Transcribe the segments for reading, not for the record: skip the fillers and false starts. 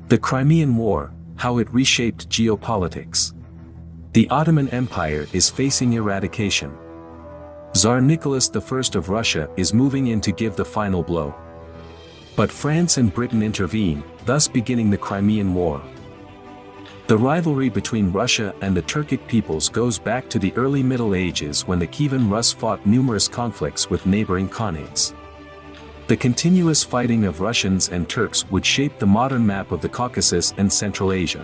The Crimean War, how it reshaped geopolitics. The Ottoman Empire is facing eradication. Tsar Nicholas I of Russia is moving in to give the final blow. But France and Britain intervene, thus beginning the Crimean War. The rivalry between Russia and the Turkic peoples goes back to the early Middle Ages when the Kievan Rus fought numerous conflicts with neighboring Khanates. The continuous fighting of Russians and Turks would shape the modern map of the Caucasus and Central Asia.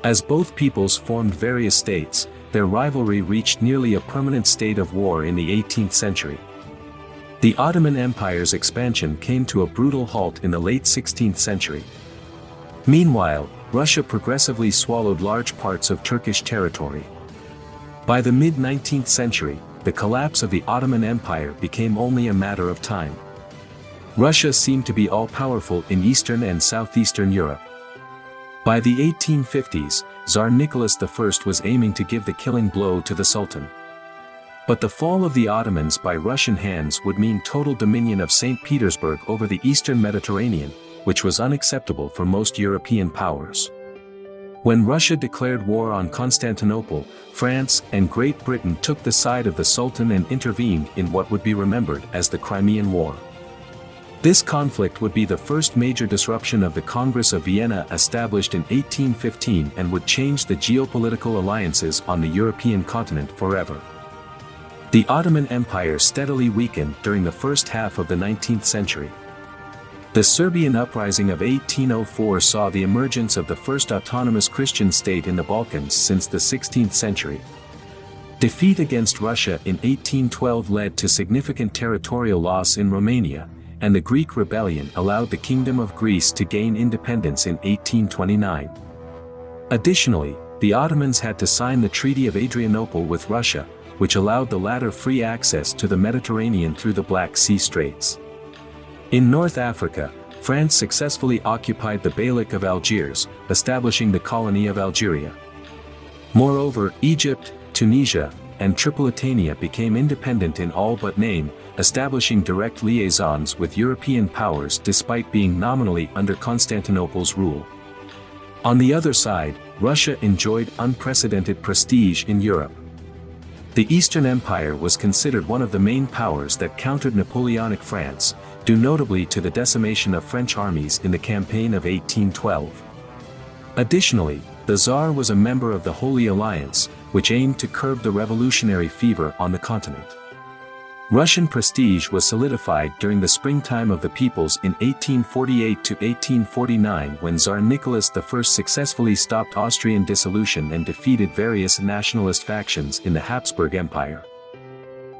As both peoples formed various states, their rivalry reached nearly a permanent state of war in the 18th century. The Ottoman Empire's expansion came to a brutal halt in the late 16th century. Meanwhile, Russia progressively swallowed large parts of Turkish territory. By the mid-19th century, the collapse of the Ottoman Empire became only a matter of time. Russia seemed to be all-powerful in Eastern and Southeastern Europe. By the 1850s, Tsar Nicholas I was aiming to give the killing blow to the Sultan. But the fall of the Ottomans by Russian hands would mean total dominion of St. Petersburg over the Eastern Mediterranean, which was unacceptable for most European powers. When Russia declared war on Constantinople, France and Great Britain took the side of the Sultan and intervened in what would be remembered as the Crimean War. This conflict would be the first major disruption of the Congress of Vienna established in 1815 and would change the geopolitical alliances on the European continent forever. The Ottoman Empire steadily weakened during the first half of the 19th century. The Serbian uprising of 1804 saw the emergence of the first autonomous Christian state in the Balkans since the 16th century. Defeat against Russia in 1812 led to significant territorial loss in Romania, and the Greek rebellion allowed the Kingdom of Greece to gain independence in 1829. Additionally, the Ottomans had to sign the Treaty of Adrianople with Russia, which allowed the latter free access to the Mediterranean through the Black Sea Straits. In North Africa, France successfully occupied the Beylik of Algiers, establishing the colony of Algeria. Moreover, Egypt, Tunisia, and Tripolitania became independent in all but name, establishing direct liaisons with European powers despite being nominally under Constantinople's rule. On the other side, Russia enjoyed unprecedented prestige in Europe. The Eastern Empire was considered one of the main powers that countered Napoleonic France, due notably to the decimation of French armies in the campaign of 1812. Additionally, the Tsar was a member of the Holy Alliance, which aimed to curb the revolutionary fever on the continent. Russian prestige was solidified during the springtime of the peoples in 1848 to 1849 when Tsar Nicholas I successfully stopped Austrian dissolution and defeated various nationalist factions in the Habsburg Empire.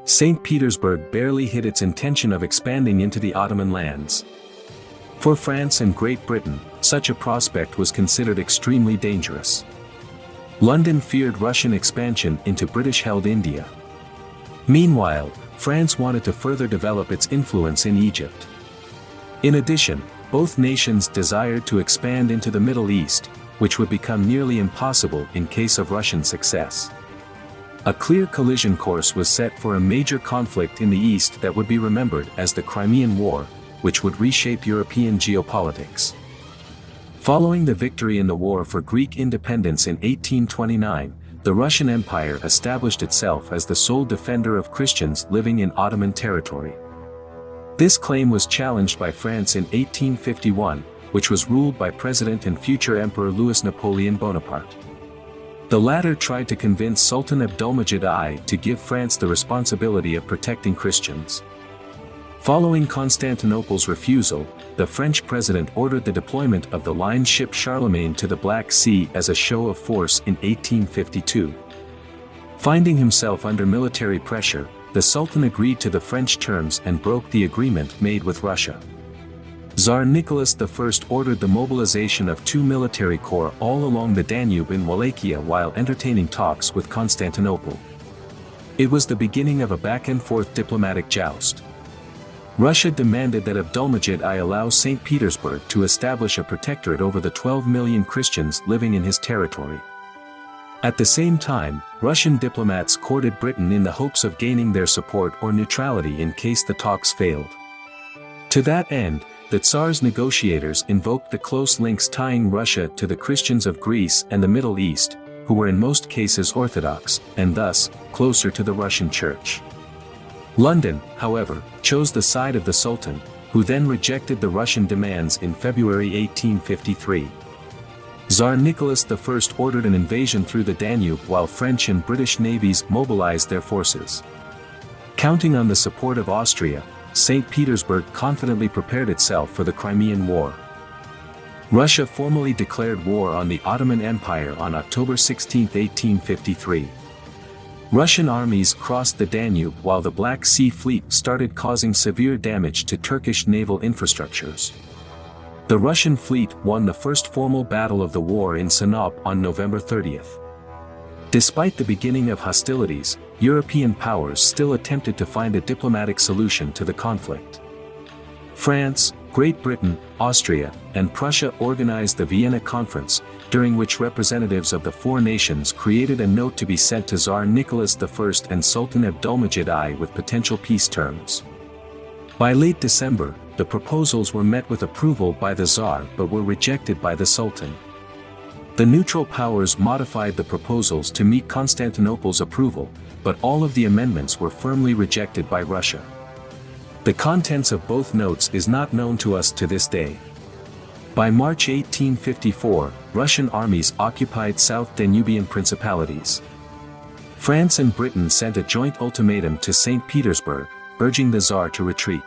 St. Petersburg barely hid its intention of expanding into the Ottoman lands. For France and Great Britain, such a prospect was considered extremely dangerous. London feared Russian expansion into British-held India. Meanwhile, France wanted to further develop its influence in Egypt. In addition, both nations desired to expand into the Middle East, which would become nearly impossible in case of Russian success. A clear collision course was set for a major conflict in the East that would be remembered as the Crimean War, which would reshape European geopolitics. Following the victory in the War for Greek independence in 1829, the Russian Empire established itself as the sole defender of Christians living in Ottoman territory. This claim was challenged by France in 1851, which was ruled by President and future Emperor Louis Napoleon Bonaparte. The latter tried to convince Sultan Abdülmecid I to give France the responsibility of protecting Christians. Following Constantinople's refusal, the French president ordered the deployment of the line ship Charlemagne to the Black Sea as a show of force in 1852. Finding himself under military pressure, the Sultan agreed to the French terms and broke the agreement made with Russia. Tsar Nicholas I ordered the mobilization of 2 military corps all along the Danube in Wallachia while entertaining talks with Constantinople. It was the beginning of a back-and-forth diplomatic joust. Russia demanded that Abdülmecid I allow St. Petersburg to establish a protectorate over the 12 million Christians living in his territory. At the same time, Russian diplomats courted Britain in the hopes of gaining their support or neutrality in case the talks failed. To that end, the Tsar's negotiators invoked the close links tying Russia to the Christians of Greece and the Middle East, who were in most cases Orthodox, and thus, closer to the Russian Church. London, however, chose the side of the Sultan, who then rejected the Russian demands in February 1853. Tsar Nicholas I ordered an invasion through the Danube while French and British navies mobilized their forces. Counting on the support of Austria, St. Petersburg confidently prepared itself for the Crimean War. Russia formally declared war on the Ottoman Empire on October 16, 1853. Russian armies crossed the Danube while the Black Sea Fleet started causing severe damage to Turkish naval infrastructures. The Russian fleet won the first formal battle of the war in Sinop on November 30th. Despite the beginning of hostilities, European powers still attempted to find a diplomatic solution to the conflict. France, Great Britain, Austria, and Prussia organized the Vienna Conference, during which representatives of the four nations created a note to be sent to Tsar Nicholas I and Sultan Abdulmajid I with potential peace terms. By late December, the proposals were met with approval by the Tsar but were rejected by the Sultan. The neutral powers modified the proposals to meet Constantinople's approval, but all of the amendments were firmly rejected by Russia. The contents of both notes is not known to us to this day. By March 1854, Russian armies occupied South Danubian principalities. France and Britain sent a joint ultimatum to St. Petersburg, urging the Tsar to retreat.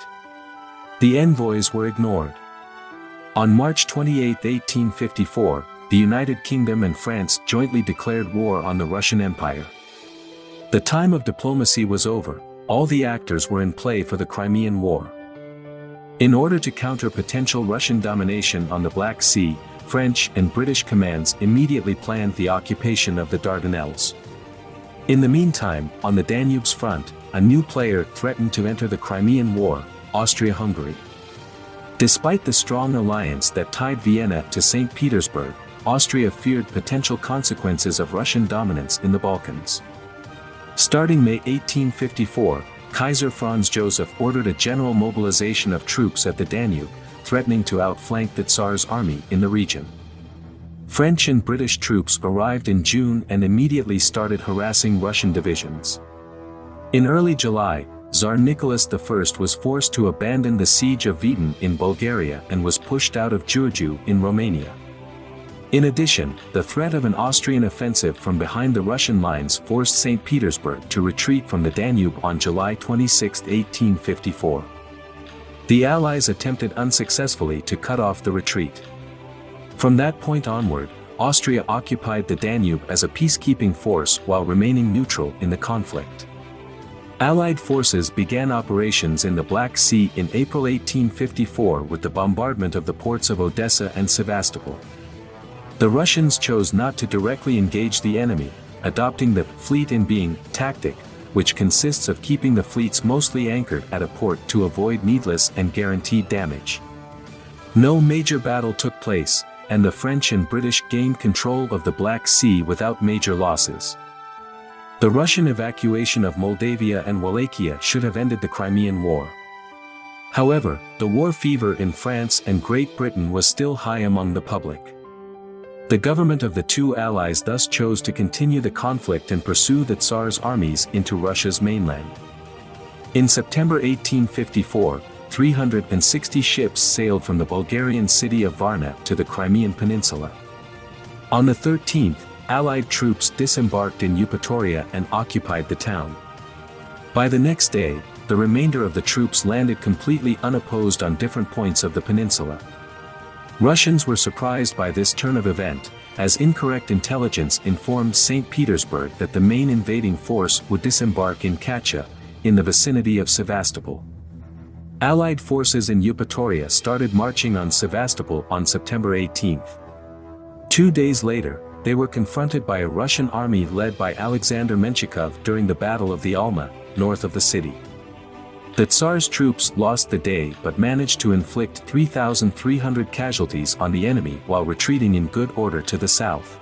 The envoys were ignored. On March 28, 1854, the United Kingdom and France jointly declared war on the Russian Empire. The time of diplomacy was over, all the actors were in play for the Crimean War. In order to counter potential Russian domination on the Black Sea, French and British commands immediately planned the occupation of the Dardanelles. In the meantime, on the Danube's front, a new player threatened to enter the Crimean War, Austria-Hungary. Despite the strong alliance that tied Vienna to St. Petersburg, Austria feared potential consequences of Russian dominance in the Balkans. Starting May 1854, Kaiser Franz Joseph ordered a general mobilization of troops at the Danube, threatening to outflank the Tsar's army in the region. French and British troops arrived in June and immediately started harassing Russian divisions. In early July, Tsar Nicholas I was forced to abandon the siege of Vitin in Bulgaria and was pushed out of Giurgiu in Romania. In addition, the threat of an Austrian offensive from behind the Russian lines forced St. Petersburg to retreat from the Danube on July 26, 1854. The Allies attempted unsuccessfully to cut off the retreat. From that point onward, Austria occupied the Danube as a peacekeeping force while remaining neutral in the conflict. Allied forces began operations in the Black Sea in April 1854 with the bombardment of the ports of Odessa and Sevastopol. The Russians chose not to directly engage the enemy, adopting the fleet in being tactic, which consists of keeping the fleets mostly anchored at a port to avoid needless and guaranteed damage. No major battle took place, and the French and British gained control of the Black Sea without major losses. The Russian evacuation of Moldavia and Wallachia should have ended the Crimean War. However, the war fever in France and Great Britain was still high among the public. The government of the two allies thus chose to continue the conflict and pursue the Tsar's armies into Russia's mainland. In September 1854, 360 ships sailed from the Bulgarian city of Varna to the Crimean Peninsula. On the 13th, Allied troops disembarked in Eupatoria and occupied the town. By the next day, the remainder of the troops landed completely unopposed on different points of the peninsula. Russians were surprised by this turn of event, as incorrect intelligence informed St. Petersburg that the main invading force would disembark in Kacha, in the vicinity of Sevastopol. Allied forces in Eupatoria started marching on Sevastopol on September 18. 2 days later, they were confronted by a Russian army led by Alexander Menshikov during the Battle of the Alma, north of the city. The Tsar's troops lost the day but managed to inflict 3,300 casualties on the enemy while retreating in good order to the south.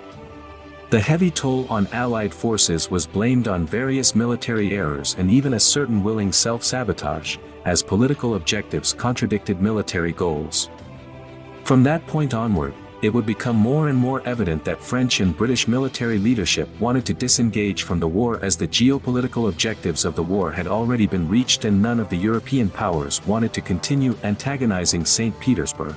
The heavy toll on Allied forces was blamed on various military errors and even a certain willing self-sabotage, as political objectives contradicted military goals. From that point onward, it would become more and more evident that French and British military leadership wanted to disengage from the war, as the geopolitical objectives of the war had already been reached and none of the European powers wanted to continue antagonizing St. Petersburg.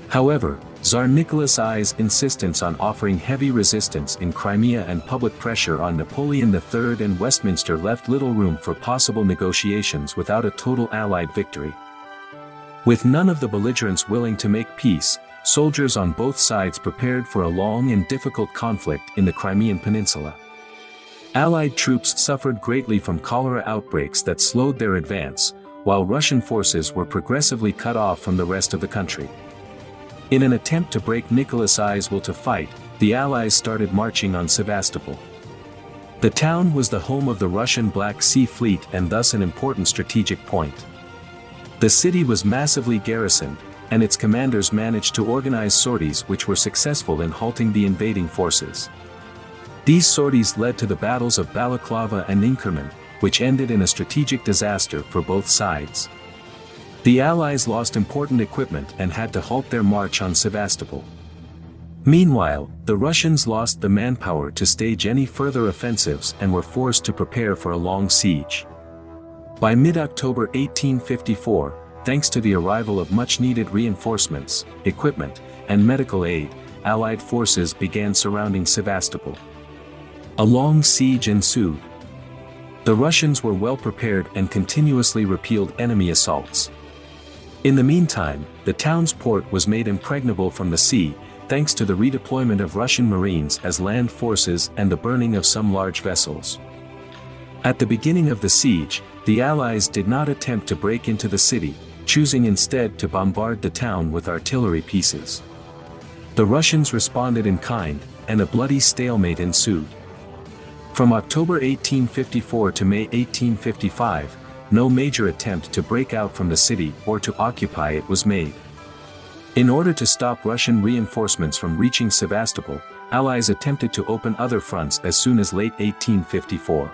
However, Tsar Nicholas I's insistence on offering heavy resistance in Crimea and public pressure on Napoleon III and Westminster left little room for possible negotiations without a total Allied victory. With none of the belligerents willing to make peace, soldiers on both sides prepared for a long and difficult conflict in the Crimean Peninsula. Allied troops suffered greatly from cholera outbreaks that slowed their advance, while Russian forces were progressively cut off from the rest of the country. In an attempt to break Nicholas I's will to fight, the Allies started marching on Sevastopol. The town was the home of the Russian Black Sea Fleet and thus an important strategic point. The city was massively garrisoned, and its commanders managed to organize sorties which were successful in halting the invading forces. These sorties led to the battles of Balaclava and Inkerman, which ended in a strategic disaster for both sides. The Allies lost important equipment and had to halt their march on Sevastopol. Meanwhile, the Russians lost the manpower to stage any further offensives and were forced to prepare for a long siege. By mid-October 1854, thanks to the arrival of much-needed reinforcements, equipment, and medical aid, Allied forces began surrounding Sevastopol. A long siege ensued. The Russians were well prepared and continuously repelled enemy assaults. In the meantime, the town's port was made impregnable from the sea, thanks to the redeployment of Russian Marines as land forces and the burning of some large vessels. At the beginning of the siege, the Allies did not attempt to break into the city, choosing instead to bombard the town with artillery pieces. The Russians responded in kind, and a bloody stalemate ensued. From October 1854 to May 1855, no major attempt to break out from the city or to occupy it was made. In order to stop Russian reinforcements from reaching Sevastopol, Allies attempted to open other fronts as soon as late 1854.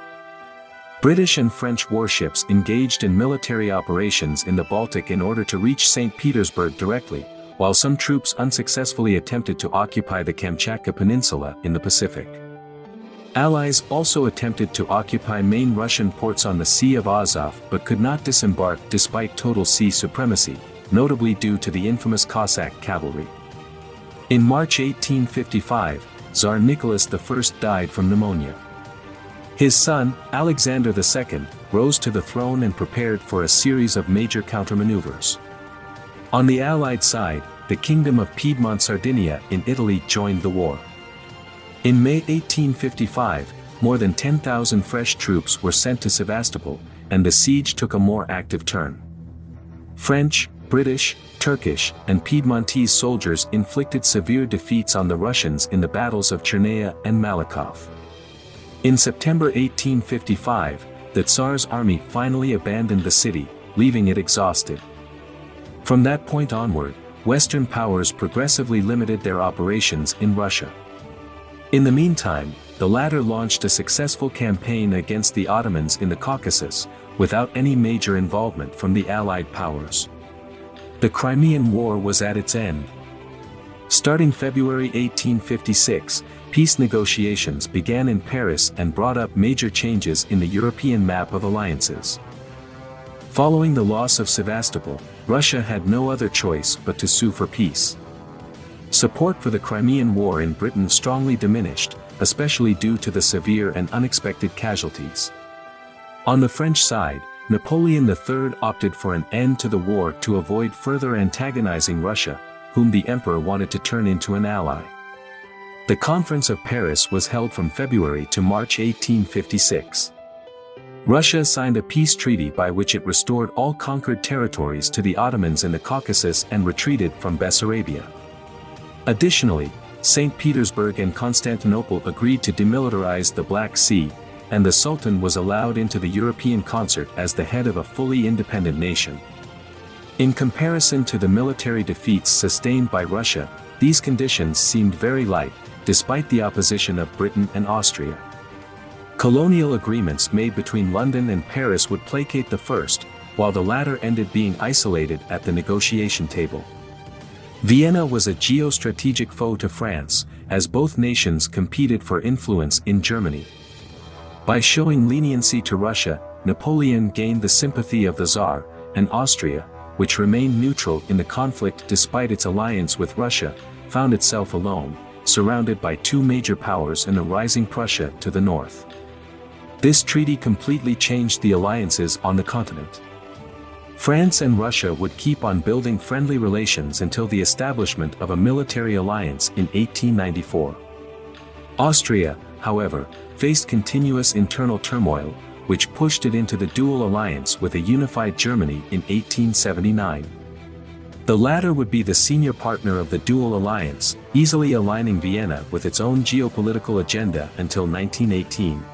British and French warships engaged in military operations in the Baltic in order to reach St. Petersburg directly, while some troops unsuccessfully attempted to occupy the Kamchatka Peninsula in the Pacific. Allies also attempted to occupy main Russian ports on the Sea of Azov but could not disembark despite total sea supremacy, notably due to the infamous Cossack cavalry. In March 1855, Tsar Nicholas I died from pneumonia. His son, Alexander II, rose to the throne and prepared for a series of major countermaneuvers. On the Allied side, the Kingdom of Piedmont-Sardinia in Italy joined the war. In May 1855, more than 10,000 fresh troops were sent to Sevastopol, and the siege took a more active turn. French, British, Turkish, and Piedmontese soldiers inflicted severe defeats on the Russians in the battles of Chernaya and Malakoff. In September 1855, the Tsar's army finally abandoned the city, leaving it exhausted. From that point onward, Western powers progressively limited their operations in Russia. In the meantime, the latter launched a successful campaign against the Ottomans in the Caucasus, without any major involvement from the Allied powers. The Crimean War was at its end. Starting February 1856, peace negotiations began in Paris and brought up major changes in the European map of alliances. Following the loss of Sevastopol, Russia had no other choice but to sue for peace. Support for the Crimean War in Britain strongly diminished, especially due to the severe and unexpected casualties. On the French side, Napoleon III opted for an end to the war to avoid further antagonizing Russia, whom the emperor wanted to turn into an ally. The Conference of Paris was held from February to March 1856. Russia signed a peace treaty by which it restored all conquered territories to the Ottomans in the Caucasus and retreated from Bessarabia. Additionally, St. Petersburg and Constantinople agreed to demilitarize the Black Sea, and the Sultan was allowed into the European concert as the head of a fully independent nation. In comparison to the military defeats sustained by Russia, these conditions seemed very light, despite the opposition of Britain and Austria. Colonial agreements made between London and Paris would placate the first, while the latter ended being isolated at the negotiation table. Vienna was a geostrategic foe to France, as both nations competed for influence in Germany. By showing leniency to Russia, Napoleon gained the sympathy of the Tsar, and Austria, which remained neutral in the conflict despite its alliance with Russia, found itself alone, surrounded by two major powers and a rising Prussia to the north. This treaty completely changed the alliances on the continent. France and Russia would keep on building friendly relations until the establishment of a military alliance in 1894. Austria, however, faced continuous internal turmoil, which pushed it into the dual alliance with a unified Germany in 1879. The latter would be the senior partner of the dual alliance, easily aligning Vienna with its own geopolitical agenda until 1918.